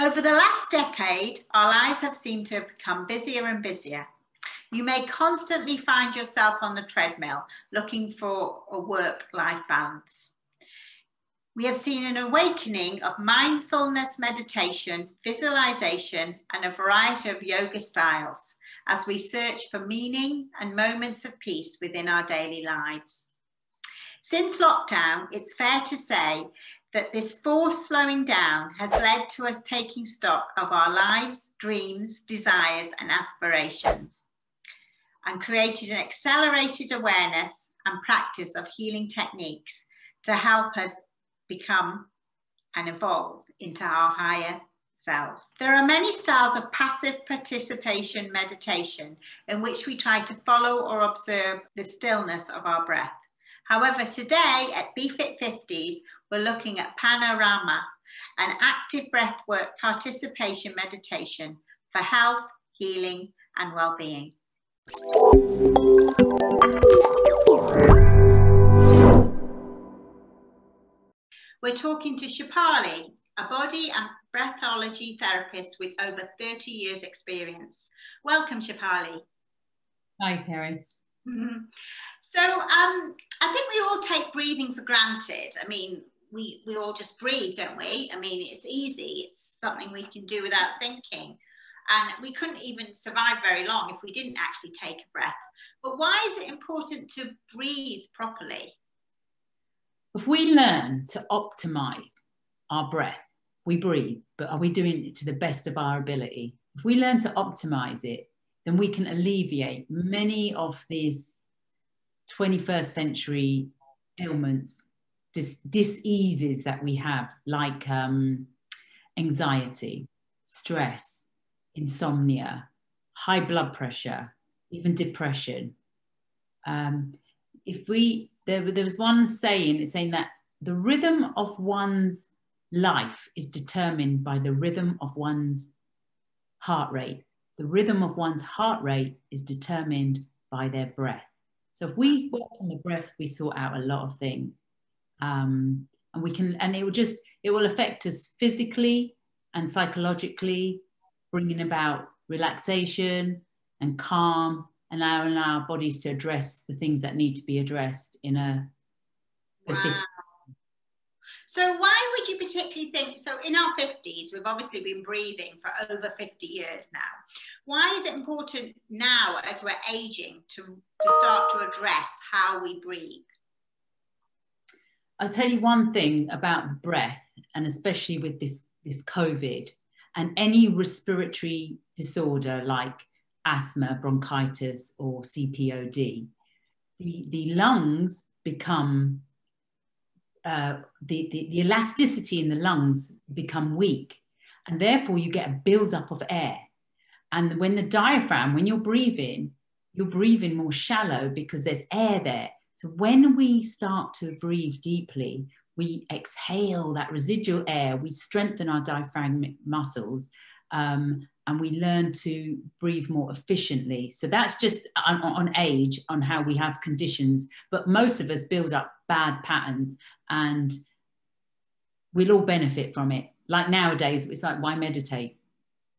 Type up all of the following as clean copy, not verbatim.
Over the last decade, our lives have seemed to have become busier and busier. You may constantly find yourself on the treadmill looking for a work-life balance. We have seen an awakening of mindfulness meditation, visualization, and a variety of yoga styles as we search for meaning and moments of peace within our daily lives. Since lockdown, it's fair to say that this forced slowing down has led to us taking stock of our lives, dreams, desires, and aspirations, and created an accelerated awareness and practice of healing techniques to help us become and evolve into our higher selves. There are many styles of passive participation meditation in which we try to follow or observe the stillness of our breath. However, today at BFit 50s, we're looking at Pranayama, an active breathwork participation meditation for health, healing, and well-being. We're talking to Shepali, a body and breathology therapist with over 30 years experience. Welcome, Shepali. Hi, Paris. Mm-hmm. So I think we all take breathing for granted. I mean, we all just breathe, don't we? I mean, it's easy. It's something we can do without thinking. And we couldn't even survive very long if we didn't actually take a breath. But why is it important to breathe properly? If we learn to optimize our breath, we breathe, but are we doing it to the best of our ability? If we learn to optimize it, then we can alleviate many of these 21st century ailments, diseases that we have, like anxiety, stress, insomnia, high blood pressure, even depression. There was one saying, it's saying that the rhythm of one's life is determined by the rhythm of one's heart rate. The rhythm of one's heart rate is determined by their breath. So if we work on the breath, we sort out a lot of things. And it will affect us physically and psychologically, bringing about relaxation and calm, and allowing our bodies to address the things that need to be addressed in a efficient. So why would you particularly think, so in our 50s, we've obviously been breathing for over 50 years now. Why is it important now as we're aging to start to address how we breathe? I'll tell you one thing about breath, and especially with this COVID and any respiratory disorder like asthma, bronchitis, or CPOD, the lungs become, the elasticity in the lungs become weak, and therefore you get a buildup of air. And when the diaphragm, when you're breathing more shallow because there's air there. So when we start to breathe deeply, we exhale that residual air, we strengthen our diaphragmatic muscles, and we learn to breathe more efficiently. So that's just on age, on how we have conditions. But most of us build up bad patterns, and we'll all benefit from it. Like nowadays, it's like, why meditate?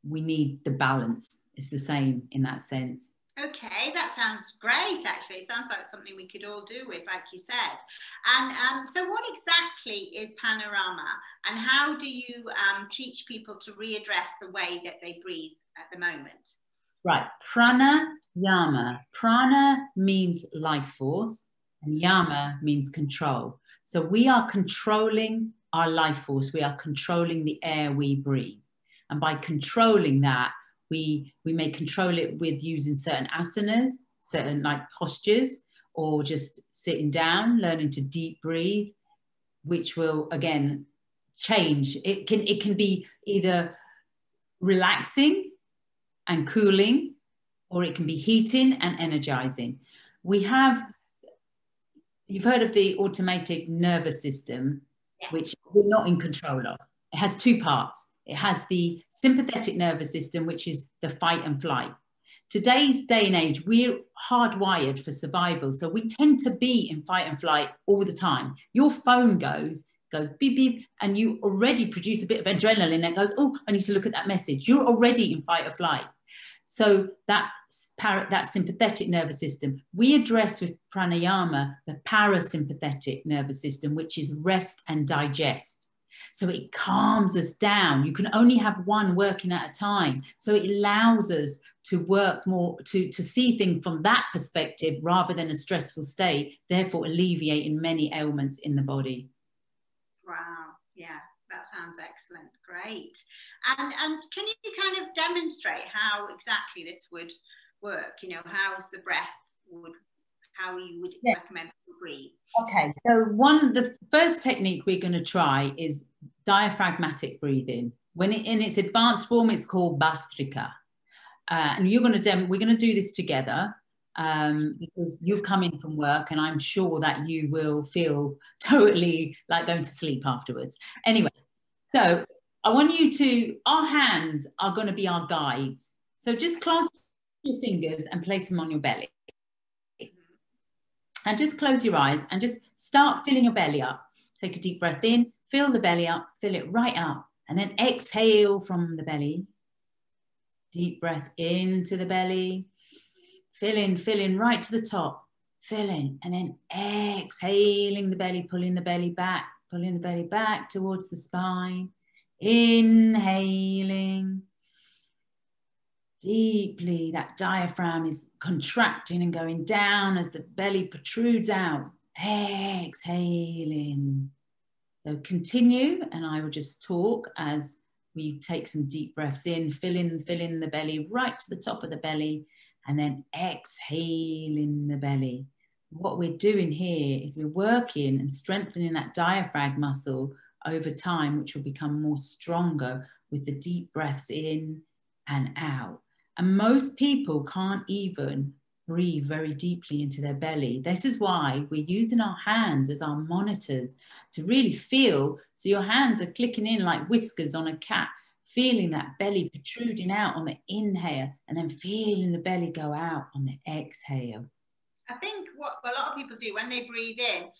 We need the balance. It's the same in that sense. Okay, that sounds great, actually. It sounds like something we could all do with, like you said. And so what exactly is Pranayama, and how do you teach people to readdress the way that they breathe at the moment? Right, Pranayama. Prana means life force, and yama means control. So we are controlling our life force. We are controlling the air we breathe. And by controlling that, we may control it with using certain asanas, certain like postures, or just sitting down, learning to deep breathe, which will again change. It can be either relaxing and cooling, or it can be heating and energizing. You've heard of the automatic nervous system, which we're not in control of. It has two parts. It has the sympathetic nervous system, which is the fight and flight. Today's day and age, we're hardwired for survival. So we tend to be in fight and flight all the time. Your phone goes, goes beep, beep, and you already produce a bit of adrenaline that goes, oh, I need to look at that message. You're already in fight or flight. So that sympathetic nervous system, we address with pranayama the parasympathetic nervous system, which is rest and digest. So it calms us down. You can only have one working at a time. So it allows us to work more, to see things from that perspective rather than a stressful state, therefore alleviating many ailments in the body. Wow, yeah, that sounds excellent. Great. And can you kind of demonstrate how exactly this would work? You know, how's the breath how you would recommend people breathe? Okay, so the first technique we're going to try is diaphragmatic breathing. When in its advanced form, it's called Bhastrika. And we're going to do this together because you've come in from work and I'm sure that you will feel totally like going to sleep afterwards. Anyway, so I want you to, our hands are going to be our guides. So just clasp your fingers and place them on your belly. And just close your eyes and just start filling your belly up. Take a deep breath in, fill the belly up, fill it right up, and then exhale from the belly. Deep breath into the belly, filling right to the top, filling, and then exhaling the belly, pulling the belly back towards the spine. Inhaling deeply, that diaphragm is contracting and going down as the belly protrudes out. Exhaling. So continue, and I will just talk as we take some deep breaths in, fill in the belly right to the top of the belly, and then exhaling the belly. What we're doing here is we're working and strengthening that diaphragm muscle over time, which will become more stronger with the deep breaths in and out. And most people can't even breathe very deeply into their belly. This is why we're using our hands as our monitors to really feel. So your hands are clicking in like whiskers on a cat, feeling that belly protruding out on the inhale and then feeling the belly go out on the exhale. I think what a lot of people do when they breathe in,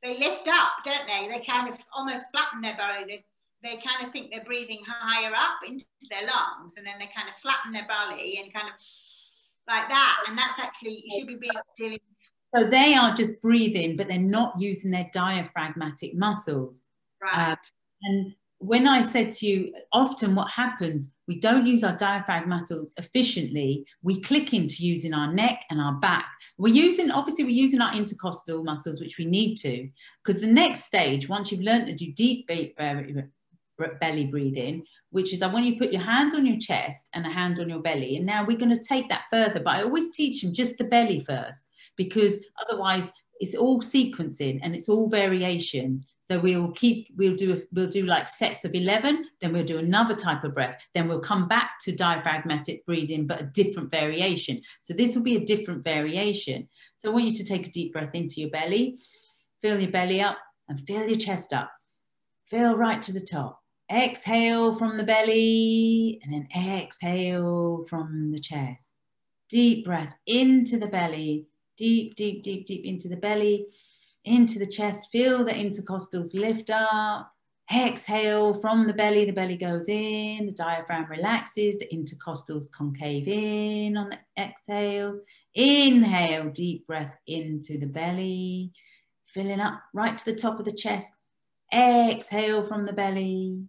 they lift up, don't they? They kind of almost flatten their belly. They kind of think they're breathing higher up into their lungs, and then they kind of flatten their belly and kind of like that. And that's actually, you should be dealing. So they are just breathing, but they're not using their diaphragmatic muscles. Right. And when I said to you, often what happens, we don't use our diaphragm muscles efficiently. We click into using our neck and our back. Obviously we're using our intercostal muscles, which we need to, because the next stage, once you've learned to do deep belly breathing, which is I want you to put your hands on your chest and a hand on your belly. And now we're going to take that further, but I always teach them just the belly first, because otherwise it's all sequencing and it's all variations. So we'll do like sets of 11, then we'll do another type of breath, then we'll come back to diaphragmatic breathing, but a different variation. So this will be a different variation. So I want you to take a deep breath into your belly, fill your belly up and fill your chest up. Fill right to the top. Exhale from the belly and then exhale from the chest. Deep breath into the belly, deep, deep, deep, deep into the belly, into the chest. Feel the intercostals lift up. Exhale from the belly goes in, the diaphragm relaxes, the intercostals concave in on the exhale. Inhale, deep breath into the belly, filling up right to the top of the chest. Exhale from the belly,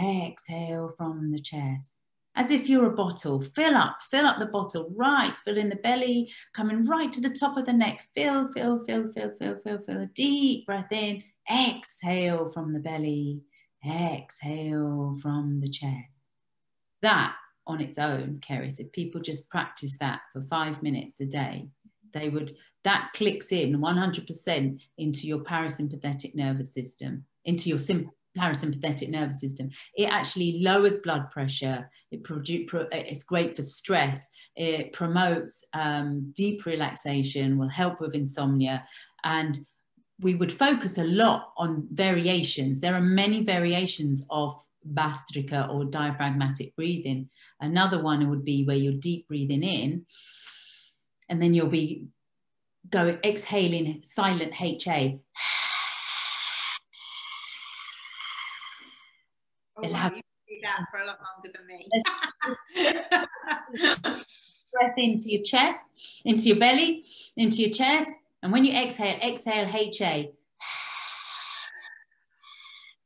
exhale from the chest. As if you're a bottle, fill up the bottle, right, fill in the belly, coming right to the top of the neck. Fill, a deep breath in, exhale from the belly, exhale from the chest. That on its own, Keris, if people just practice that for 5 minutes a day, that clicks in 100% into your parasympathetic nervous system, into your parasympathetic nervous system. It actually lowers blood pressure. It's great for stress. It promotes deep relaxation, will help with insomnia. And we would focus a lot on variations. There are many variations of Bhastrika or diaphragmatic breathing. Another one would be where you're deep breathing in, and then you'll be exhaling silent HA. Oh, wow, you do that for a lot longer than me. Breath into your chest, into your belly, into your chest. And when you exhale, exhale HA.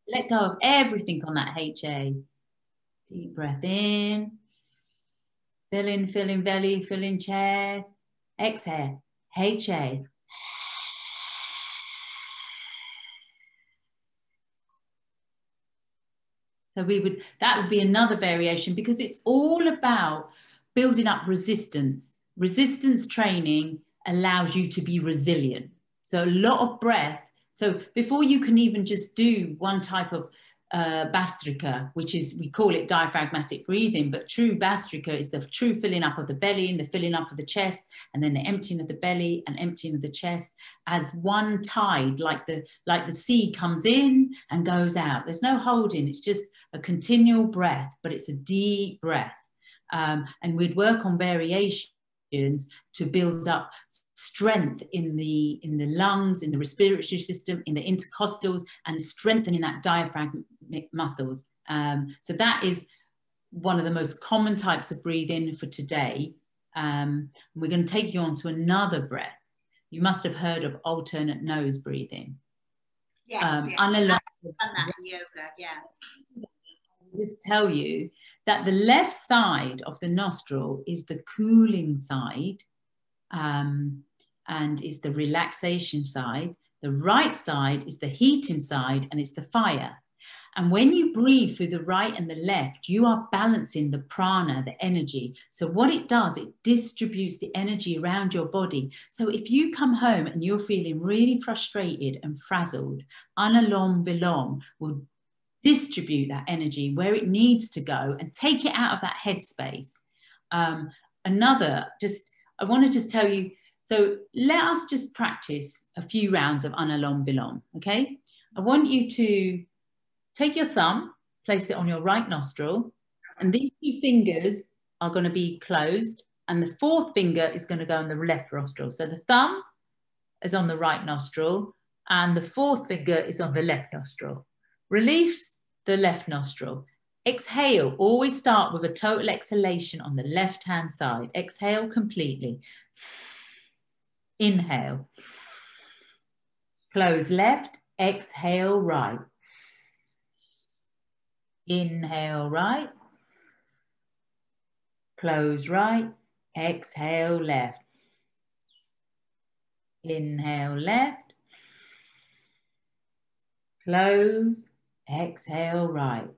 Let go of everything on that HA. Deep breath in. Fill in belly, fill in chest. Exhale, HA. So that would be another variation, because it's all about building up resistance. Resistance training allows you to be resilient. So a lot of breath. So before you can even just do one type of Bastrika, which is, we call it diaphragmatic breathing, but true Bastrika is the true filling up of the belly and the filling up of the chest, and then the emptying of the belly and emptying of the chest as one tide, like the sea comes in and goes out. There's no holding, it's just a continual breath, but it's a deep breath. And we'd work on variations to build up strength in the lungs, in the respiratory system, in the intercostals, and strengthening that diaphragmatic muscles. So that is one of the most common types of breathing for today. We're going to take you on to another breath. You must have heard of alternate nose breathing. Yes, I've done that in yoga, yeah. Just tell you that the left side of the nostril is the cooling side, and is the relaxation side. The right side is the heating side, and it's the fire. And when you breathe through the right and the left, you are balancing the prana, the energy. So what it does, it distributes the energy around your body. So if you come home and you're feeling really frustrated and frazzled, Anulom Vilom will distribute that energy where it needs to go and take it out of that headspace. I want to just tell you, so let us just practice a few rounds of Anulom Vilom, okay? I want you to take your thumb, place it on your right nostril, and these two fingers are going to be closed, and the fourth finger is going to go on the left nostril. So the thumb is on the right nostril, and the fourth finger is on the left nostril. Release the left nostril. Exhale. Always start with a total exhalation on the left-hand side. Exhale completely. Inhale. Close left. Exhale right. Inhale right. Close right. Exhale left. Inhale left. Close. Exhale right.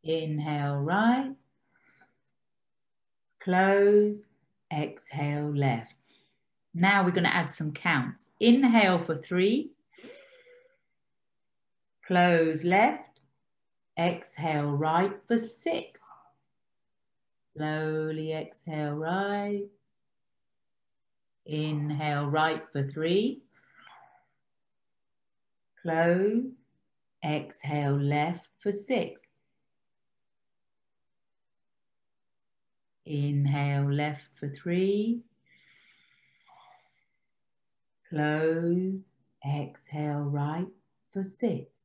Inhale right. Close. Exhale left. Now we're going to add some counts. Inhale for 3. Close left. Exhale right for 6. Slowly exhale right. Inhale right for 3. Close. Exhale left for 6. Inhale left for 3. Close. Exhale right for 6.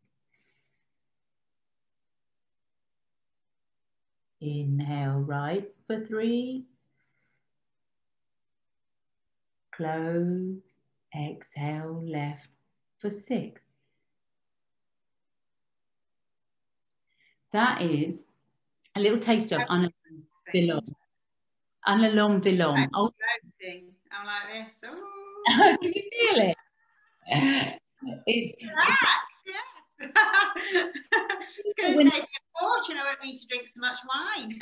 Inhale right for 3. Close. Exhale left for 6. That is a little taste of Anulom Vilom. Anulom Vilom. I'm like this. Oh. Can you feel it? It's going to save me a fortune. I won't need to drink so much wine.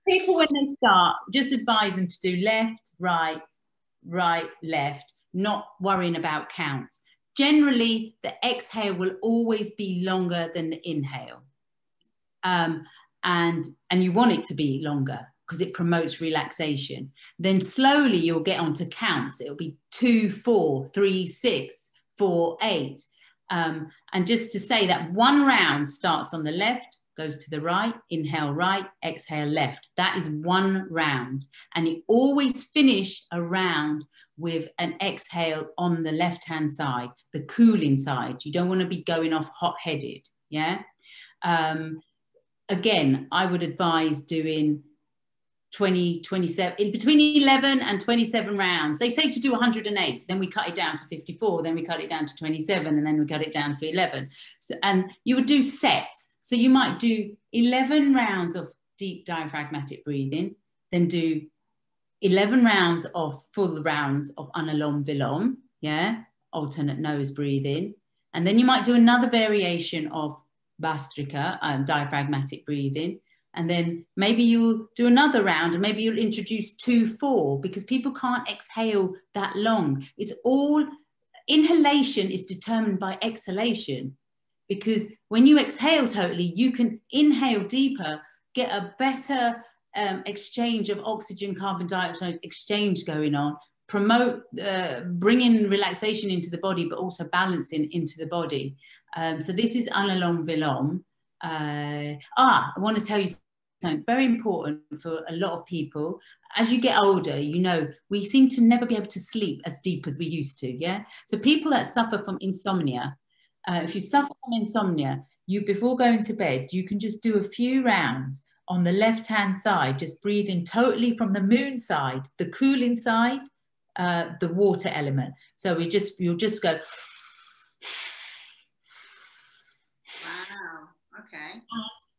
People, when they start, just advise them to do left, right, right, left, not worrying about counts. Generally, the exhale will always be longer than the inhale. And you want it to be longer because it promotes relaxation. Then slowly you'll get onto counts. It'll be 2, 4, 3, 6, 4, 8. And just to say that one round starts on the left, goes to the right, inhale right, exhale left. That is one round. And you always finish a round with an exhale on the left-hand side, the cooling side. You don't want to be going off hot-headed, yeah? Again, I would advise doing 27, between 11 and 27 rounds. They say to do 108, then we cut it down to 54, then we cut it down to 27, and then we cut it down to 11. So, and you would do sets. So you might do 11 rounds of deep diaphragmatic breathing, then do 11 rounds of full rounds of Anulom Vilom, yeah, alternate nose breathing. And then you might do another variation of Bastrika, diaphragmatic breathing. And then maybe you'll do another round, and maybe you'll introduce 2-4, because people can't exhale that long. It's all, inhalation is determined by exhalation, because when you exhale totally, you can inhale deeper, get a better exchange of oxygen, carbon dioxide exchange going on, promote, bringing relaxation into the body, but also balancing into the body. So this is Anulom Vilom. I want to tell you something very important for a lot of people. As you get older, you know, we seem to never be able to sleep as deep as we used to, yeah? So people that suffer from insomnia, if you suffer from insomnia, you, before going to bed, you can just do a few rounds on the left-hand side, just breathing totally from the moon side, the cooling side, the water element. So you'll just go. Wow, okay.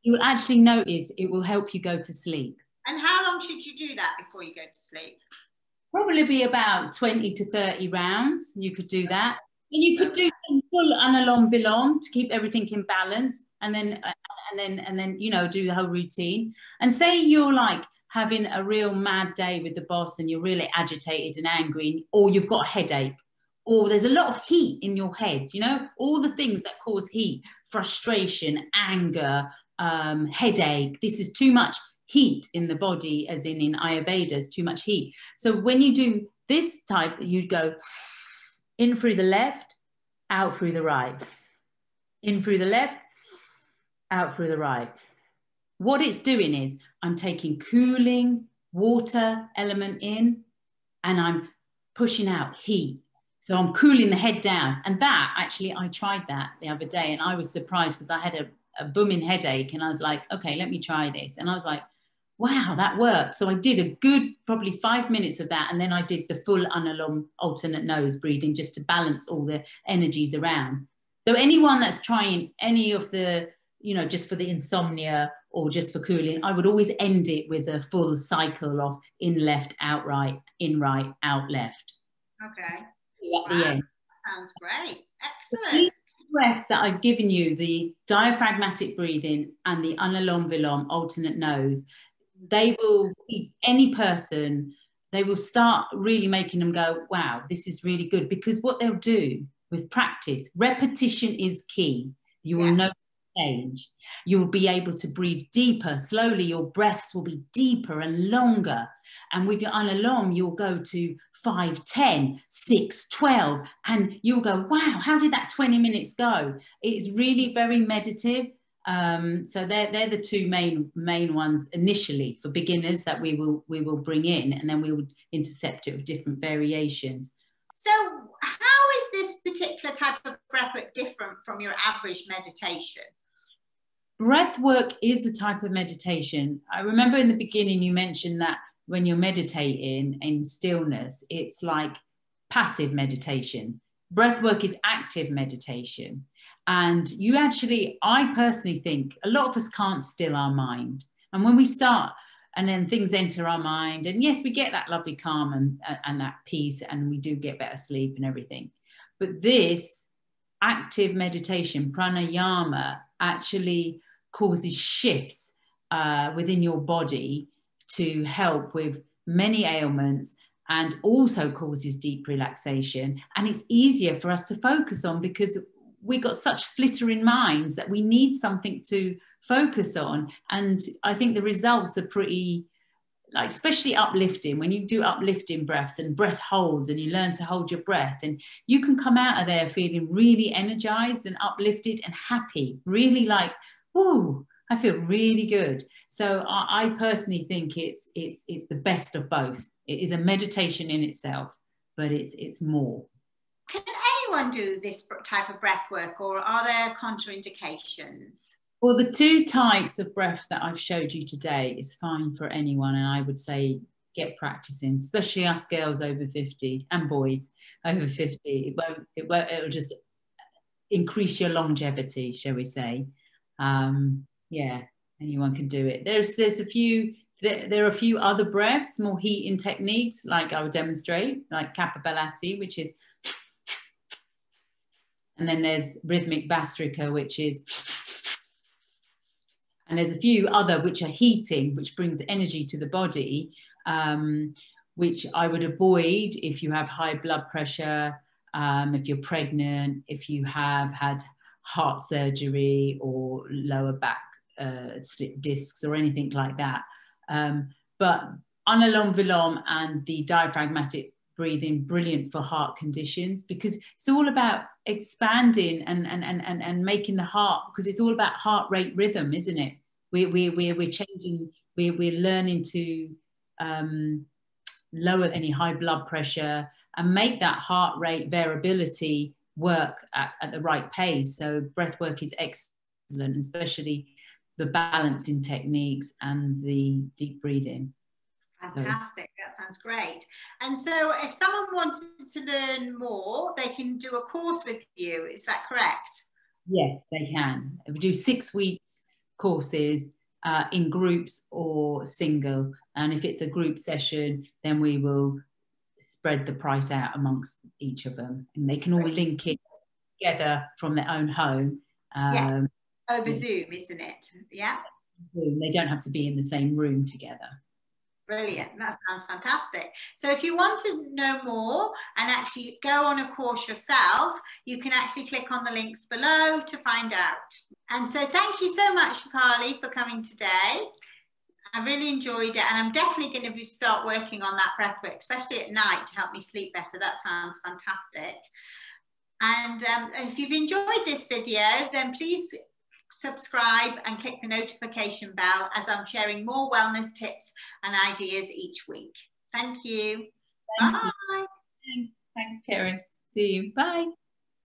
You'll actually notice it will help you go to sleep. And how long should you do that before you go to sleep? Probably be about 20 to 30 rounds. You could do that. And you could do some full Anulom Vilom to keep everything in balance, and then you know, do the whole routine. And say you're like having a real mad day with the boss and you're really agitated and angry, or you've got a headache, or there's a lot of heat in your head, you know, all the things that cause heat, frustration, anger, headache. This is too much heat in the body, as in Ayurveda, too much heat. So when you do this type, you go in through the left, out through the right. In through the left, out through the right. What it's doing is I'm taking cooling water element in, and I'm pushing out heat. So I'm cooling the head down. And that, actually, I tried that the other day, and I was surprised because I had a booming headache, and I was like, okay, let me try this. And I was like, wow, that worked. So I did a good, probably 5 minutes of that. And then I did the full Anulom alternate nose breathing, just to balance all the energies around. So anyone that's trying any of the, you know, just for the insomnia or just for cooling, I would always end it with a full cycle of in left, out right, in right, out left. Okay. At the end. Sounds great. Excellent. The breaths that I've given you, the diaphragmatic breathing and the Anulom Vilom alternate nose, they will keep any person, they will start really making them go, wow, this is really good. Because what they'll do with practice, repetition is key. You will know change. You will be able to breathe deeper. Slowly, your breaths will be deeper and longer. And with your Anulom, you'll go to 5, 10, 6, 12, and you'll go, wow, how did that 20 minutes go? It's really very meditative. So they're the two main ones initially for beginners that we will bring in, and then we will intercept it with different variations. So how is this particular type of breathwork different from your average meditation? Breath work is a type of meditation. I remember in the beginning you mentioned that when you're meditating in stillness, it's like passive meditation. Breath work is active meditation. And you actually, I personally think a lot of us can't still our mind. And when we start, and then things enter our mind, and yes, we get that lovely calm and that peace, and we do get better sleep and everything. But this active meditation, pranayama, actually causes shifts within your body to help with many ailments, and also causes deep relaxation. And it's easier for us to focus on because we've got such flittering minds that we need something to focus on. And I think the results are pretty, like, especially uplifting. When you do uplifting breaths and breath holds, and you learn to hold your breath, and you can come out of there feeling really energized and uplifted and happy, really like, whoa, I feel really good. So I personally think it's the best of both. It is a meditation in itself, but it's more. Can anyone do this type of breath work, or are there contraindications? Well, the 2 types of breath that I've showed you today is fine for anyone, and I would say get practicing, especially us girls over 50 and boys over 50. It'll just increase your longevity, shall we say. Yeah, anyone can do it. There's a few, there are a few other breaths, more heating techniques, like I would demonstrate, like Kapalbhati, which is, and then there's rhythmic Bastrika, which is, and there's a few other which are heating, which brings energy to the body, which I would avoid if you have high blood pressure, if you're pregnant, if you have had heart surgery or lower back slip discs or anything like that. But Anulom Vilom and the diaphragmatic breathing, brilliant for heart conditions, because it's all about expanding and making the heart, because it's all about heart rate rhythm, isn't it? We're changing, we're learning to lower any high blood pressure and make that heart rate variability work at the right pace. So breath work is excellent, especially the balancing techniques and the deep breathing. Fantastic, that sounds great. And so if someone wanted to learn more, they can do a course with you, is that correct? Yes, they can. We do 6 weeks courses in groups or single. And if it's a group session, then we will spread the price out amongst each of them. And they can all link it together from their own home. Yeah, over Zoom, isn't it? Yeah. They don't have to be in the same room together. Brilliant, that sounds fantastic. So if you want to know more and actually go on a course yourself, you can actually click on the links below to find out. And so thank you so much, Shepali, for coming today. I really enjoyed it, and I'm definitely going to start working on that breathwork, especially at night, to help me sleep better. That sounds fantastic. And if you've enjoyed this video, then please subscribe and click the notification bell, as I'm sharing more wellness tips and ideas each week. Thank you. Bye. Thanks, Karen. See you. Bye.